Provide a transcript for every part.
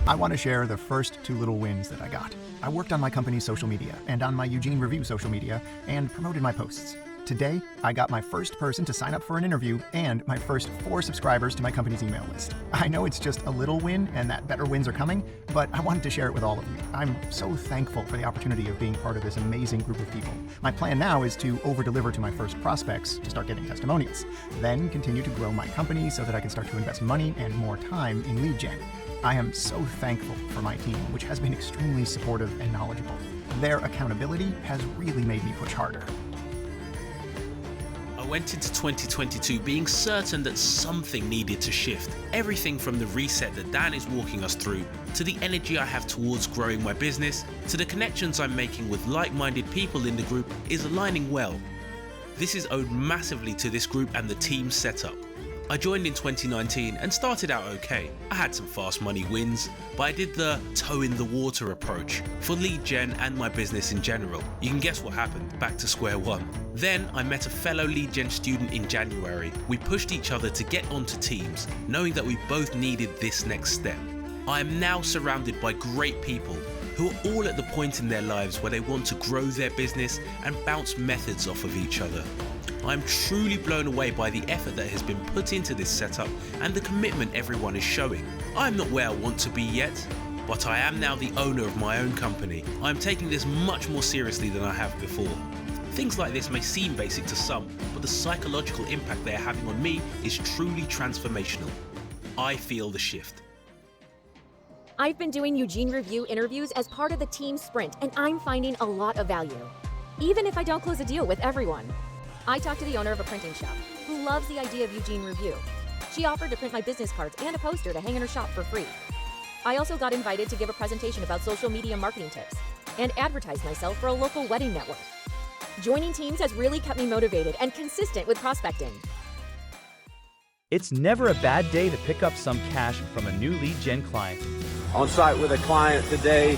I want to share the first two little wins that I got. I worked on my company's social media and on my Eugene Review social media and promoted my posts. Today, I got my first person to sign up for an interview and my first 4 subscribers to my company's email list. I know it's just a little win and that better wins are coming, but I wanted to share it with all of you. I'm so thankful for the opportunity of being part of this amazing group of people. My plan now is to over-deliver to my first prospects to start getting testimonials, then continue to grow my company so that I can start to invest money and more time in lead gen. I am so thankful for my team, which has been extremely supportive and knowledgeable. Their accountability has really made me push harder. I went into 2022 being certain that something needed to shift. Everything from the reset that Dan is walking us through, to the energy I have towards growing my business, to the connections I'm making with like-minded people in the group is aligning well. This is owed massively to this group and the team setup. I joined in 2019 and started out okay. I had some fast money wins, but I did the toe in the water approach for lead gen and my business in general. You can guess what happened, back to square one. Then I met a fellow lead gen student in January. We pushed each other to get onto teams, knowing that we both needed this next step. I am now surrounded by great people who are all at the point in their lives where they want to grow their business and bounce methods off of each other. I'm truly blown away by the effort that has been put into this setup and the commitment everyone is showing. I'm not where I want to be yet, but I am now the owner of my own company. I'm taking this much more seriously than I have before. Things like this may seem basic to some, but the psychological impact they are having on me is truly transformational. I feel the shift. I've been doing Eugene Review interviews as part of the team sprint, and I'm finding a lot of value, even if I don't close a deal with everyone. I talked to the owner of a printing shop who loves the idea of Eugene Review. She offered to print my business cards and a poster to hang in her shop for free. I also got invited to give a presentation about social media marketing tips and advertise myself for a local wedding network. Joining teams has really kept me motivated and consistent with prospecting. It's never a bad day to pick up some cash from a new lead gen client. On site with a client today,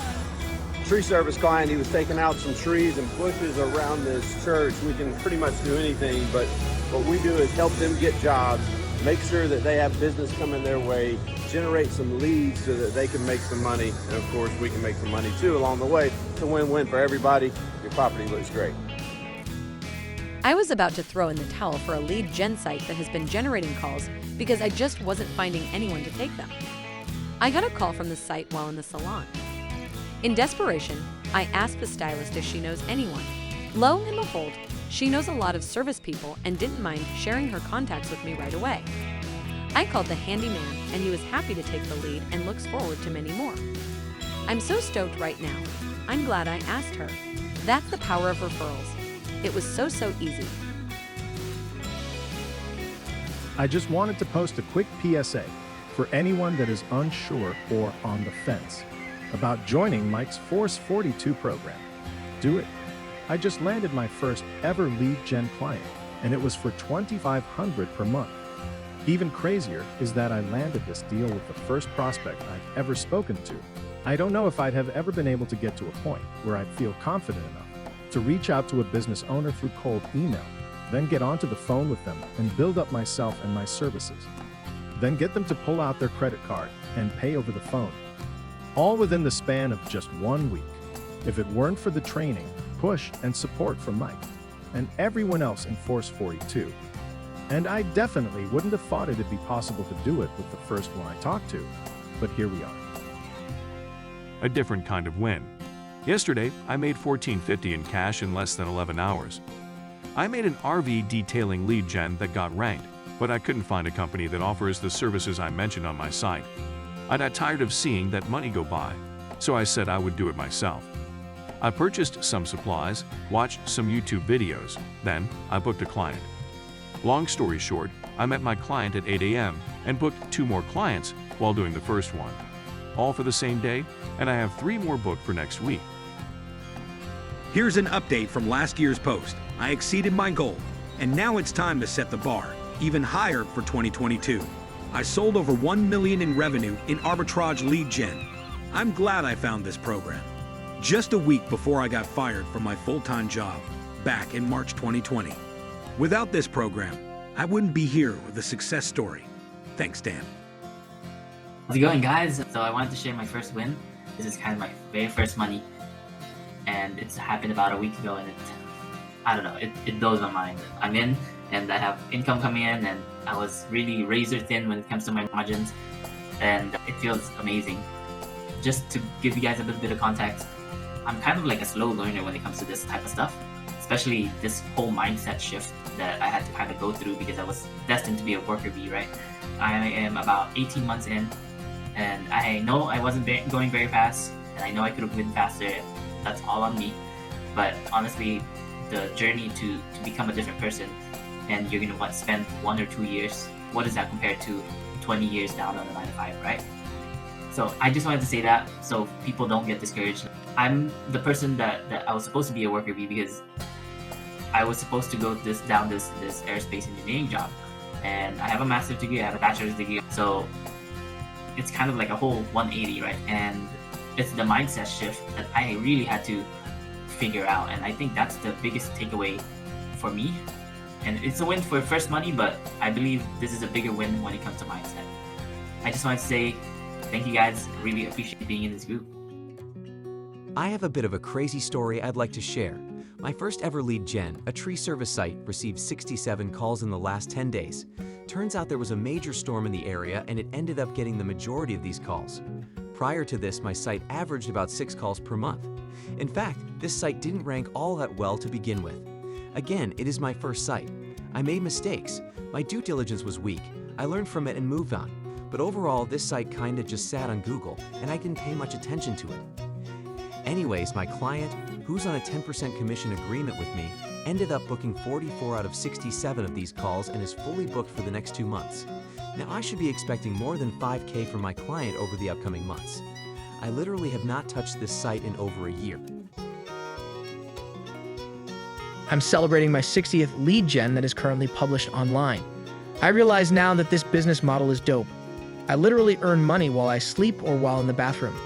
tree service client. He was taking out some trees and bushes around this church. We can pretty much do anything, but what we do is help them get jobs, make sure that they have business coming their way, generate some leads so that they can make some money, and of course we can make some money too along the way. It's a win-win for everybody. Your property looks great. I was about to throw in the towel for a lead gen site that has been generating calls because I just wasn't finding anyone to take them. I got a call from the site while in the salon. In desperation, I asked the stylist if she knows anyone. Lo and behold, she knows a lot of service people and didn't mind sharing her contacts with me right away. I called the handyman and he was happy to take the lead and looks forward to many more. I'm so stoked right now. I'm glad I asked her. That's the power of referrals. It was so easy. I just wanted to post a quick PSA for anyone that is unsure or on the fence about joining Mike's Force 42 program. Do it. I just landed my first ever lead gen client, and it was for $2,500 per month. Even crazier is that I landed this deal with the first prospect I've ever spoken to. I don't know if I'd have ever been able to get to a point where I'd feel confident enough to reach out to a business owner through cold email, then get onto the phone with them and build up myself and my services, then get them to pull out their credit card and pay over the phone. All within the span of just 1 week. If it weren't for the training, push, and support from Mike and everyone else in Force 42. And I definitely wouldn't have thought it'd be possible to do it with the first one I talked to, but here we are. A different kind of win. Yesterday, I made $14.50 in cash in less than 11 hours. I made an RV detailing lead gen that got ranked, but I couldn't find a company that offers the services I mentioned on my site. I got tired of seeing that money go by, so I said I would do it myself. I purchased some supplies, watched some YouTube videos, then I booked a client. Long story short, I met my client at 8 a.m. and booked 2 more clients while doing the first one. All for the same day, and I have 3 more booked for next week. Here's an update from last year's post. I exceeded my goal, and now it's time to set the bar even higher for 2022. I sold over $1 million in revenue in arbitrage lead gen. I'm glad I found this program. Just a week before I got fired from my full-time job, back in March 2020. Without this program, I wouldn't be here with a success story. Thanks, Dan. How's it going, guys? So I wanted to share my first win. This is kind of my very first money, and it's happened about a week ago, and I don't know, it blows my mind. I'm in, and I have income coming in, and I was really razor thin when it comes to my margins, and it feels amazing. Just to give you guys a little bit of context, I'm kind of like a slow learner when it comes to this type of stuff, especially this whole mindset shift that I had to kind of go through because I was destined to be a worker bee, right? I am about 18 months in, and I know I wasn't going very fast, and I know I could have been faster. That's all on me. But honestly, the journey to become a different person, and you're gonna spend 1 or 2 years, what is that compared to 20 years down on the 9 to 5, right? So I just wanted to say that so people don't get discouraged. I'm the person that I was supposed to be a worker bee because I was supposed to go down this aerospace engineering job, and I have a master's degree, I have a bachelor's degree, so it's kind of like a whole 180, right? And it's the mindset shift that I really had to figure out, and I think that's the biggest takeaway for me. And it's a win for first money, but I believe this is a bigger win when it comes to mindset. I just wanted to say thank you guys. Really appreciate being in this group. I have a bit of a crazy story I'd like to share. My first ever lead gen, a tree service site, received 67 calls in the last 10 days. Turns out there was a major storm in the area, and it ended up getting the majority of these calls. Prior to this, my site averaged about 6 calls per month. In fact, this site didn't rank all that well to begin with. Again, it is my first site. I made mistakes. My due diligence was weak. I learned from it and moved on. But overall, this site kinda just sat on Google, and I didn't pay much attention to it. Anyways, my client, who's on a 10% commission agreement with me, ended up booking 44 out of 67 of these calls and is fully booked for the next 2 months. Now, I should be expecting more than 5K from my client over the upcoming months. I literally have not touched this site in over a year. I'm celebrating my 60th lead gen that is currently published online. I realize now that this business model is dope. I literally earn money while I sleep or while in the bathroom.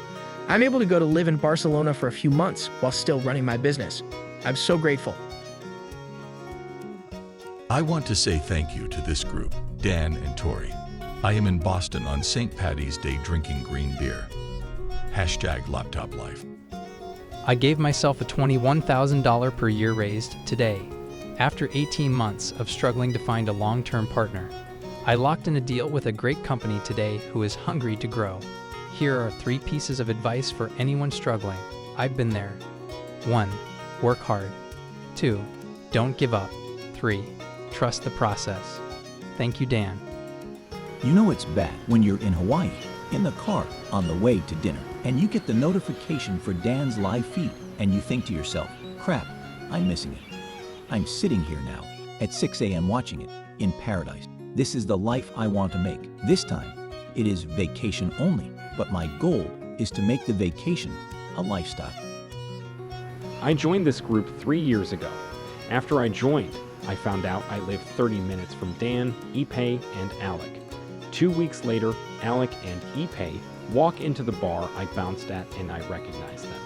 I'm able to go to live in Barcelona for a few months while still running my business. I'm so grateful. I want to say thank you to this group, Dan and Tori. I am in Boston on St. Paddy's Day drinking green beer. #laptop life. I gave myself a $21,000 per year raise today, after 18 months of struggling to find a long-term partner. I locked in a deal with a great company today who is hungry to grow. Here are 3 pieces of advice for anyone struggling. I've been there. 1. Work hard. 2. Don't give up. 3. Trust the process. Thank you, Dan. You know it's bad when you're in Hawaii, in the car, on the way to dinner, and you get the notification for Dan's live feed, and you think to yourself, crap, I'm missing it. I'm sitting here now, at 6 a.m. watching it, in paradise. This is the life I want to make. This time, it is vacation only, but my goal is to make the vacation a lifestyle. I joined this group 3 years ago. After I joined, I found out I lived 30 minutes from Dan, Ipe, and Alec. 2 weeks later, Alec and Ipe walk into the bar I bounced at, and I recognize them.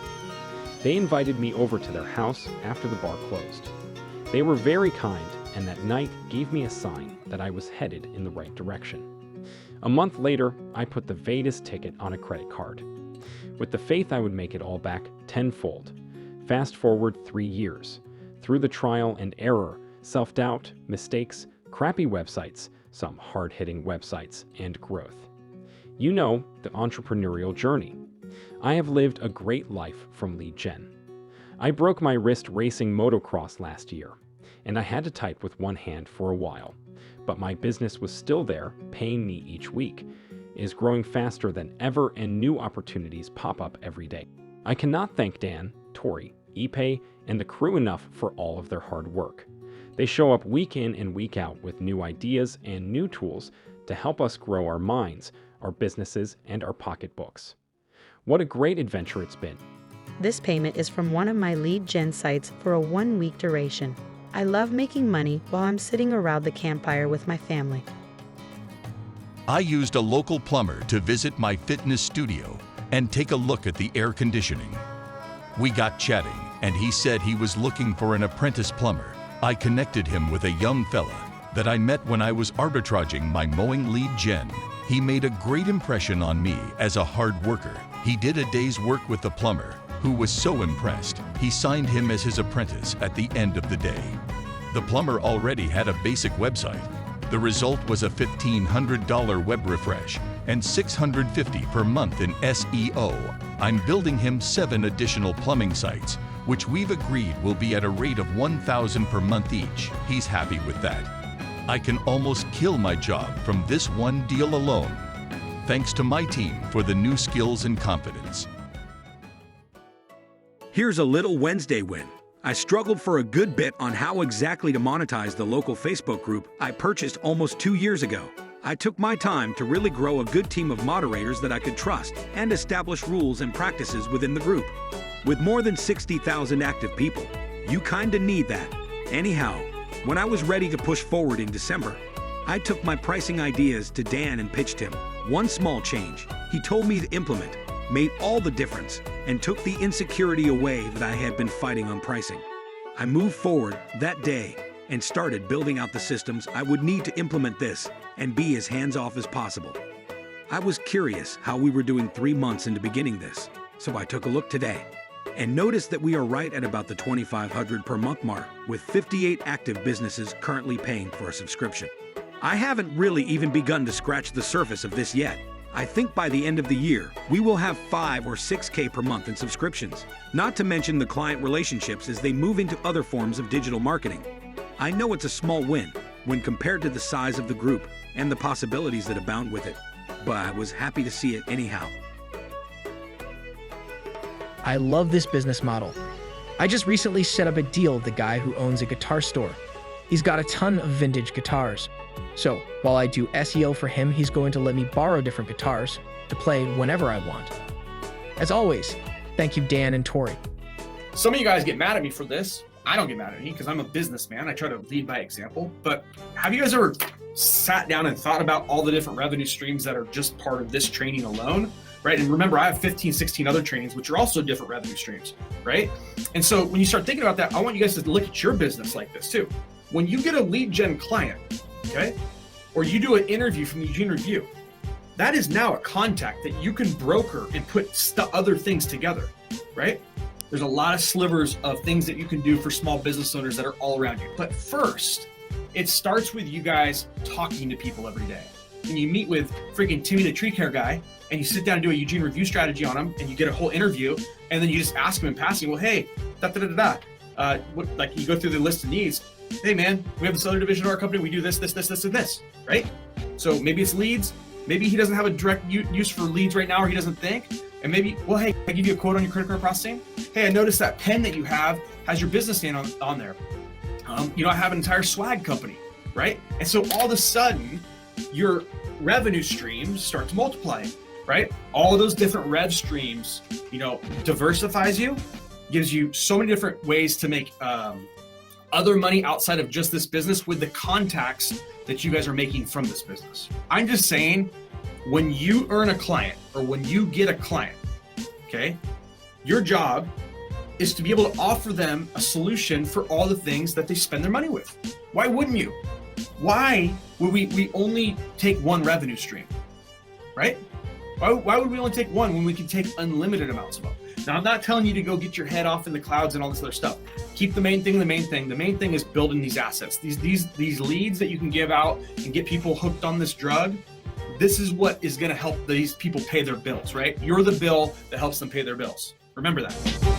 They invited me over to their house after the bar closed. They were very kind, and that night gave me a sign that I was headed in the right direction. A month later, I put the Vedas ticket on a credit card, with the faith I would make it all back tenfold. Fast forward 3 years. Through the trial and error, self-doubt, mistakes, crappy websites, some hard-hitting websites, and growth. You know, the entrepreneurial journey. I have lived a great life from lead gen. I broke my wrist racing motocross last year, and I had to type with one hand for a while. But my business was still there, paying me each week. It is growing faster than ever, and new opportunities pop up every day. I cannot thank Dan, Tori, Ipe, and the crew enough for all of their hard work. They show up week in and week out with new ideas and new tools to help us grow our minds, our businesses, and our pocketbooks. What a great adventure it's been. This payment is from one of my lead gen sites for a 1-week duration. I love making money while I'm sitting around the campfire with my family. I used a local plumber to visit my fitness studio and take a look at the air conditioning. We got chatting, and he said he was looking for an apprentice plumber. I connected him with a young fella that I met when I was arbitraging my mowing lead gen. He made a great impression on me as a hard worker. He did a day's work with the plumber, who was so impressed, he signed him as his apprentice at the end of the day. The plumber already had a basic website. The result was a $1,500 web refresh and $650 per month in SEO. I'm building him 7 additional plumbing sites, which we've agreed will be at a rate of $1,000 per month each. He's happy with that. I can almost kill my job from this one deal alone. Thanks to my team for the new skills and confidence. Here's a little Wednesday win. I struggled for a good bit on how exactly to monetize the local Facebook group I purchased almost 2 years ago. I took my time to really grow a good team of moderators that I could trust and establish rules and practices within the group. With more than 60,000 active people, you kinda need that. Anyhow, when I was ready to push forward in December, I took my pricing ideas to Dan and pitched him. One small change he told me to implement made all the difference and took the insecurity away that I had been fighting on pricing. I moved forward that day and started building out the systems I would need to implement this and be as hands-off as possible. I was curious how we were doing 3 months into beginning this, so I took a look today and noticed that we are right at about the $2,500 per month mark, with 58 active businesses currently paying for a subscription. I haven't really even begun to scratch the surface of this yet. I think by the end of the year, we will have 5 or 6K per month in subscriptions, not to mention the client relationships as they move into other forms of digital marketing. I know it's a small win when compared to the size of the group and the possibilities that abound with it, but I was happy to see it anyhow. I love this business model. I just recently set up a deal with the guy who owns a guitar store. He's got a ton of vintage guitars. So while I do SEO for him, he's going to let me borrow different guitars to play whenever I want. As always, thank you, Dan and Tori. Some of you guys get mad at me for this. I don't get mad at me because I'm a businessman. I try to lead by example. But have you guys ever sat down and thought about all the different revenue streams that are just part of this training alone? Right? And remember, I have 15, 16 other trainings, which are also different revenue streams, right? And so when you start thinking about that, I want you guys to look at your business like this too. When you get a lead gen client, okay, or you do an interview from the Eugene Review, that is now a contact that you can broker and put other things together, right? There's a lot of slivers of things that you can do for small business owners that are all around you. But first, it starts with you guys talking to people every day. When you meet with freaking Timmy the tree care guy, and you sit down and do a Eugene Review strategy on him, and you get a whole interview, and then you just ask him in passing, well, hey, like you go through the list of needs. Hey man, we have this other division of our company, we do this, and this, right? So maybe it's leads, maybe he doesn't have a direct use for leads right now, or he doesn't think, and maybe, well, hey, I give you a quote on your credit card processing. Hey, I noticed that pen that you have has your business name on there. I have an entire swag company, right? And so all of a sudden, your revenue streams start to multiply, right? All of those different rev streams, diversifies you, gives you so many different ways to make other money outside of just this business with the contacts that you guys are making from this business. I'm just saying, when you earn a client or when you get a client, okay, your job is to be able to offer them a solution for all the things that they spend their money with. Why wouldn't you? Why would we only take one revenue stream, right? Why would we only take one when we can take unlimited amounts of them? Now, I'm not telling you to go get your head off in the clouds and all this other stuff. Keep the main thing the main thing. The main thing is building these assets. These leads that you can give out and get people hooked on this drug. This is what is going to help these people pay their bills, right? You're the bill that helps them pay their bills. Remember that.